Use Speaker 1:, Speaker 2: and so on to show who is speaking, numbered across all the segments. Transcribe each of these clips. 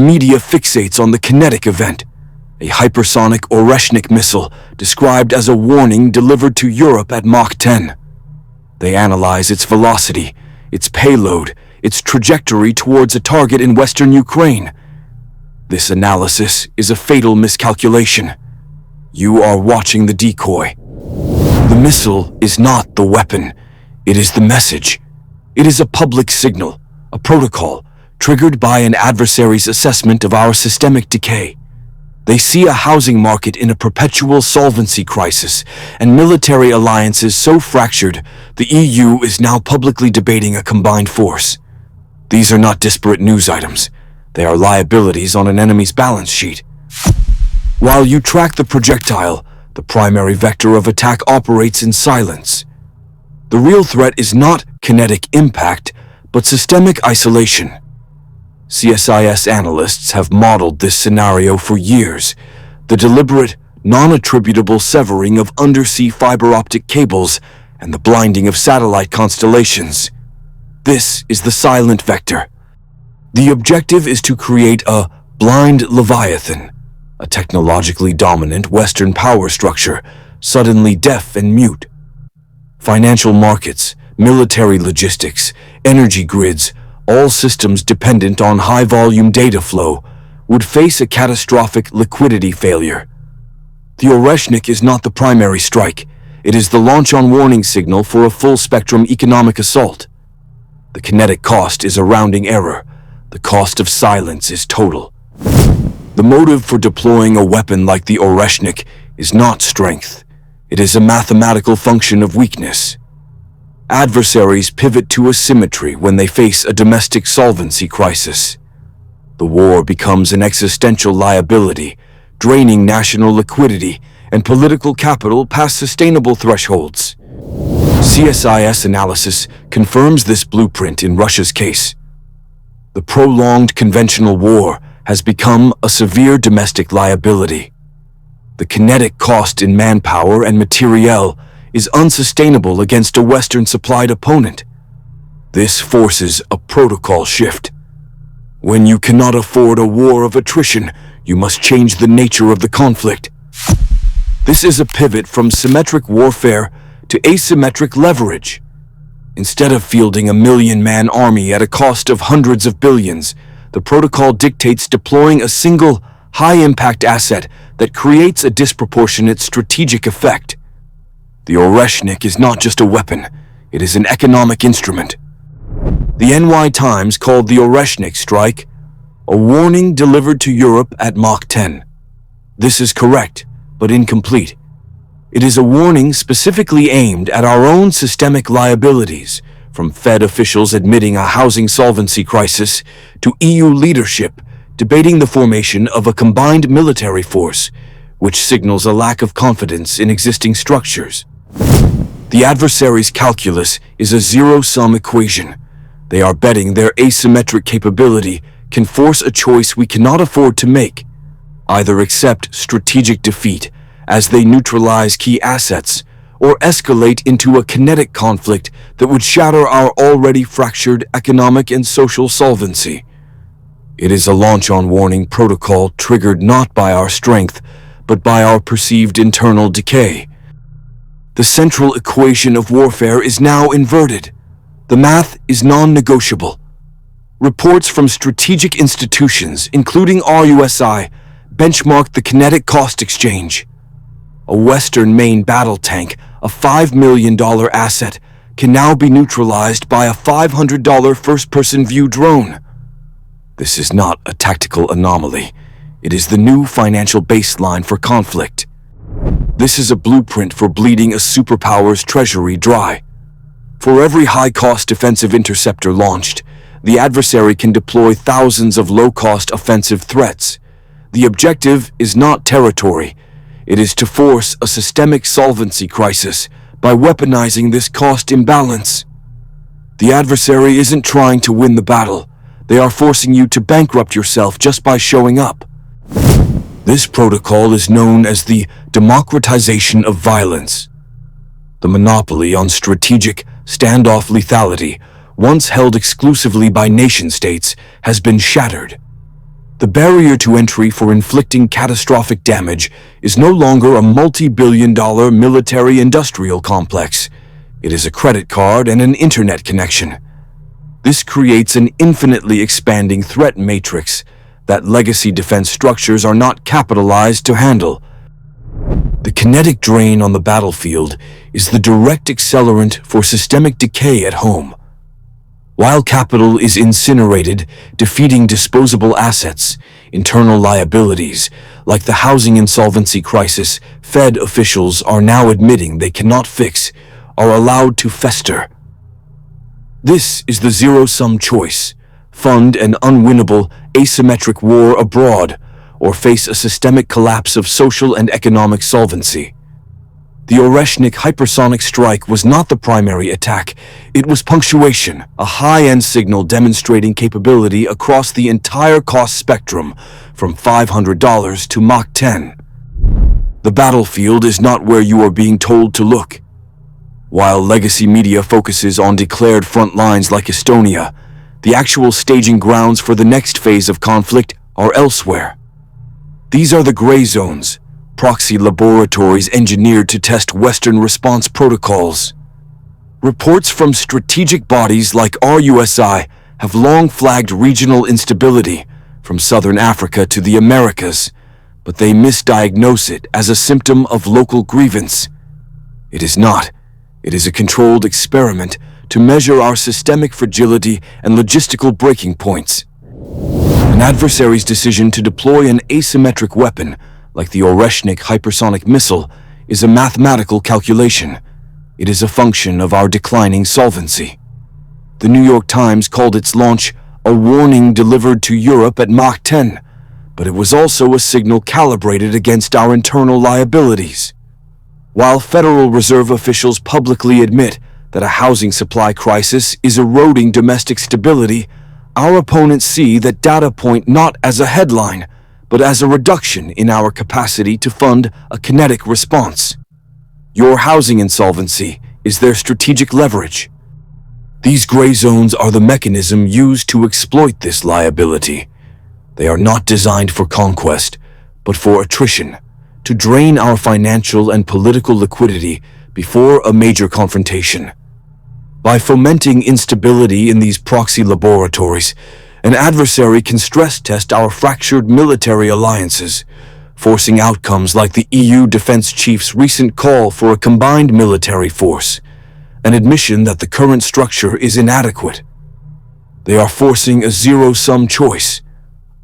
Speaker 1: media fixates on the kinetic event, a hypersonic Oreshnik missile described as a warning delivered to Europe at Mach 10. They analyze its velocity, its payload, its trajectory towards a target in western Ukraine. This analysis is a fatal miscalculation. You are watching the decoy. The missile is not the weapon. It is the message. It is a public signal, a protocol, triggered by an adversary's assessment of our systemic decay. They see a housing market in a perpetual solvency crisis and military alliances so fractured, the EU is now publicly debating a combined force. These are not disparate news items. They are liabilities on an enemy's balance sheet. While you track the projectile, the primary vector of attack operates in silence. The real threat is not kinetic impact, but systemic isolation. CSIS analysts have modeled this scenario for years. The deliberate, non-attributable severing of undersea fiber optic cables and the blinding of satellite constellations. This is the silent vector. The objective is to create a blind Leviathan, a technologically dominant Western power structure, suddenly deaf and mute. Financial markets, military logistics, energy grids, all systems dependent on high-volume data flow, would face a catastrophic liquidity failure. The Oreshnik is not the primary strike. It is the launch-on-warning signal for a full-spectrum economic assault. The kinetic cost is a rounding error. The cost of silence is total. The motive for deploying a weapon like the Oreshnik is not strength. It is a mathematical function of weakness. Adversaries pivot to asymmetry when they face a domestic solvency crisis. The war becomes an existential liability, draining national liquidity and political capital past sustainable thresholds. CSIS analysis confirms this blueprint in Russia's case. The prolonged conventional war has become a severe domestic liability. The kinetic cost in manpower and materiel is unsustainable against a Western-supplied opponent. This forces a protocol shift. When you cannot afford a war of attrition, you must change the nature of the conflict. This is a pivot from symmetric warfare to asymmetric leverage. Instead of fielding a million-man army at a cost of hundreds of billions, the protocol dictates deploying a single, high-impact asset that creates a disproportionate strategic effect. The Oreshnik is not just a weapon, it is an economic instrument. The NY Times called the Oreshnik strike a warning delivered to Europe at Mach 10. This is correct, but incomplete. It is a warning specifically aimed at our own systemic liabilities, from Fed officials admitting a housing solvency crisis to EU leadership debating the formation of a combined military force, which signals a lack of confidence in existing structures. The adversary's calculus is a zero-sum equation. They are betting their asymmetric capability can force a choice we cannot afford to make. Either accept strategic defeat as they neutralize key assets, or escalate into a kinetic conflict that would shatter our already fractured economic and social solvency. It is a launch-on-warning protocol triggered not by our strength, but by our perceived internal decay. The central equation of warfare is now inverted. The math is non-negotiable. Reports from strategic institutions, including RUSI, benchmarked the kinetic cost exchange. A Western main battle tank, a $5 million asset, can now be neutralized by a $500 first-person view drone. This is not a tactical anomaly. It is the new financial baseline for conflict. This is a blueprint for bleeding a superpower's treasury dry. For every high-cost defensive interceptor launched, the adversary can deploy thousands of low-cost offensive threats. The objective is not territory. It is to force a systemic solvency crisis by weaponizing this cost imbalance. The adversary isn't trying to win the battle. They are forcing you to bankrupt yourself just by showing up. This protocol is known as the democratization of violence. The monopoly on strategic standoff lethality, once held exclusively by nation-states, has been shattered. The barrier to entry for inflicting catastrophic damage is no longer a multi-billion-dollar military-industrial complex. It is a credit card and an internet connection. This creates an infinitely expanding threat matrix that legacy defense structures are not capitalized to handle. The kinetic drain on the battlefield is the direct accelerant for systemic decay at home. While capital is incinerated, defeating disposable assets, internal liabilities, like the housing insolvency crisis Fed officials are now admitting they cannot fix, are allowed to fester. This is the zero-sum choice: fund an unwinnable, asymmetric war abroad, or face a systemic collapse of social and economic solvency. The Oreshnik hypersonic strike was not the primary attack. It was punctuation, a high-end signal demonstrating capability across the entire cost spectrum, from $500 to Mach 10. The battlefield is not where you are being told to look. While legacy media focuses on declared front lines like Estonia, the actual staging grounds for the next phase of conflict are elsewhere. These are the gray zones, proxy laboratories engineered to test Western response protocols. Reports from strategic bodies like RUSI have long flagged regional instability, from southern Africa to the Americas, but they misdiagnose it as a symptom of local grievance. It is not. It is a controlled experiment to measure our systemic fragility and logistical breaking points. An adversary's decision to deploy an asymmetric weapon, like the Oreshnik hypersonic missile, is a mathematical calculation. It is a function of our declining solvency. The New York Times called its launch a warning delivered to Europe at Mach 10, but it was also a signal calibrated against our internal liabilities. While Federal Reserve officials publicly admit that a housing supply crisis is eroding domestic stability, our opponents see that data point not as a headline, but as a reduction in our capacity to fund a kinetic response. Your housing insolvency is their strategic leverage. These gray zones are the mechanism used to exploit this liability. They are not designed for conquest, but for attrition, to drain our financial and political liquidity before a major confrontation. By fomenting instability in these proxy laboratories, an adversary can stress-test our fractured military alliances, forcing outcomes like the EU defense chief's recent call for a combined military force, an admission that the current structure is inadequate. They are forcing a zero-sum choice: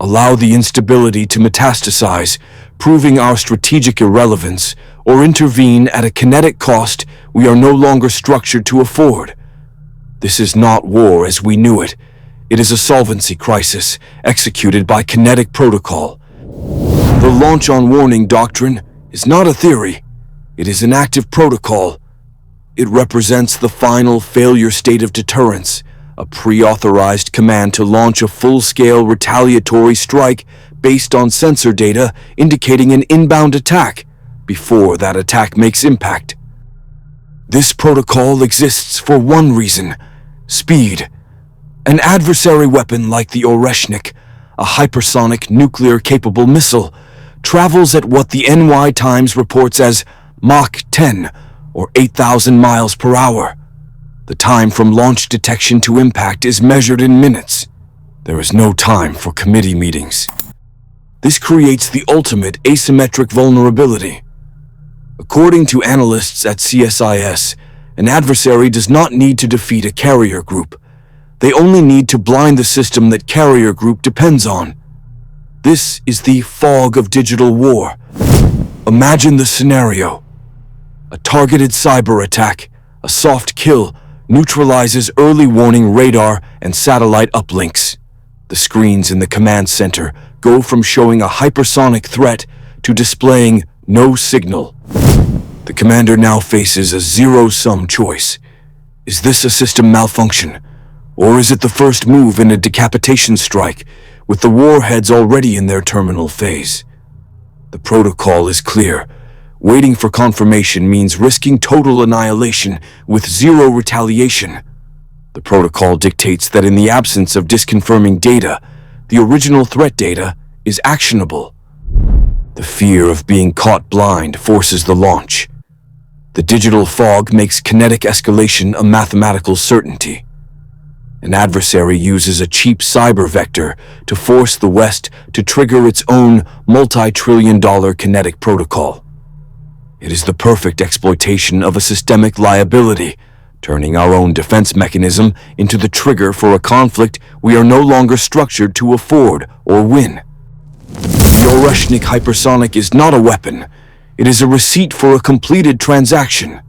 Speaker 1: allow the instability to metastasize, proving our strategic irrelevance, or intervene at a kinetic cost we are no longer structured to afford. This is not war as we knew it. It is a solvency crisis executed by kinetic protocol. The launch on warning doctrine is not a theory. It is an active protocol. It represents the final failure state of deterrence, a pre-authorized command to launch a full-scale retaliatory strike based on sensor data indicating an inbound attack before that attack makes impact. This protocol exists for one reason: speed. An adversary weapon like the Oreshnik, a hypersonic nuclear-capable missile, travels at what the NY Times reports as Mach 10, or 8,000 miles per hour. The time from launch detection to impact is measured in minutes. There is no time for committee meetings. This creates the ultimate asymmetric vulnerability. According to analysts at CSIS, an adversary does not need to defeat a carrier group. They only need to blind the system that carrier group depends on. This is the fog of digital war. Imagine the scenario. A targeted cyber attack, a soft kill, neutralizes early warning radar and satellite uplinks. The screens in the command center go from showing a hypersonic threat to displaying no signal. The commander now faces a zero-sum choice. Is this a system malfunction? Or is it the first move in a decapitation strike, with the warheads already in their terminal phase? The protocol is clear. Waiting for confirmation means risking total annihilation with zero retaliation. The protocol dictates that in the absence of disconfirming data, the original threat data is actionable. The fear of being caught blind forces the launch. The digital fog makes kinetic escalation a mathematical certainty. An adversary uses a cheap cyber vector to force the West to trigger its own multi-trillion-dollar kinetic protocol. It is the perfect exploitation of a systemic liability, turning our own defense mechanism into the trigger for a conflict we are no longer structured to afford or win. The Oreshnik hypersonic is not a weapon. It is a receipt for a completed transaction.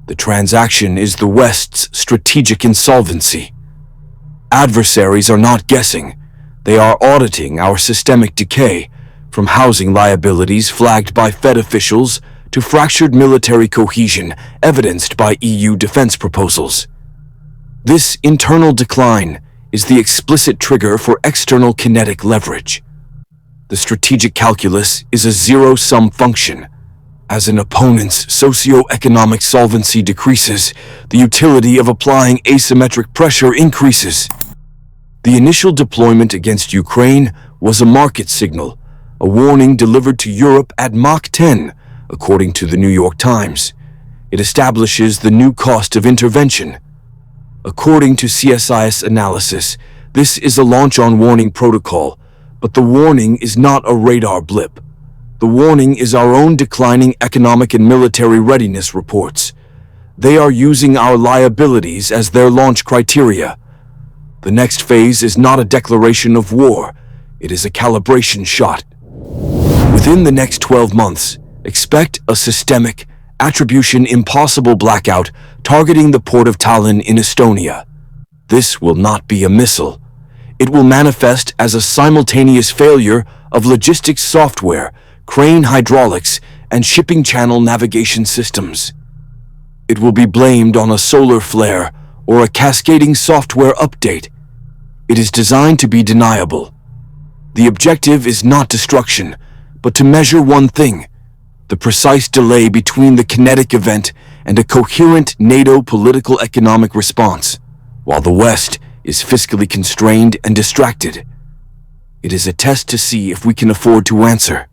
Speaker 1: The transaction is the West's strategic insolvency. Adversaries are not guessing. They are auditing our systemic decay, from housing liabilities flagged by Fed officials to fractured military cohesion evidenced by EU defense proposals. This internal decline is the explicit trigger for external kinetic leverage. The strategic calculus is a zero-sum function. As an opponent's socio-economic solvency decreases, the utility of applying asymmetric pressure increases. The initial deployment against Ukraine was a market signal, a warning delivered to Europe at Mach 10, according to the New York Times. It establishes the new cost of intervention. According to CSIS analysis, this is a launch-on warning protocol, but the warning is not a radar blip. The warning is our own declining economic and military readiness reports. They are using our liabilities as their launch criteria. The next phase is not a declaration of war. It is a calibration shot. Within the next 12 months, expect a systemic, attribution-impossible blackout targeting the port of Tallinn in Estonia. This will not be a missile. It will manifest as a simultaneous failure of logistics software, crane hydraulics, and shipping channel navigation systems. It will be blamed on a solar flare or a cascading software update. It is designed to be deniable. The objective is not destruction, but to measure one thing: the precise delay between the kinetic event and a coherent NATO political economic response, while the West is fiscally constrained and distracted. It is a test to see if we can afford to answer.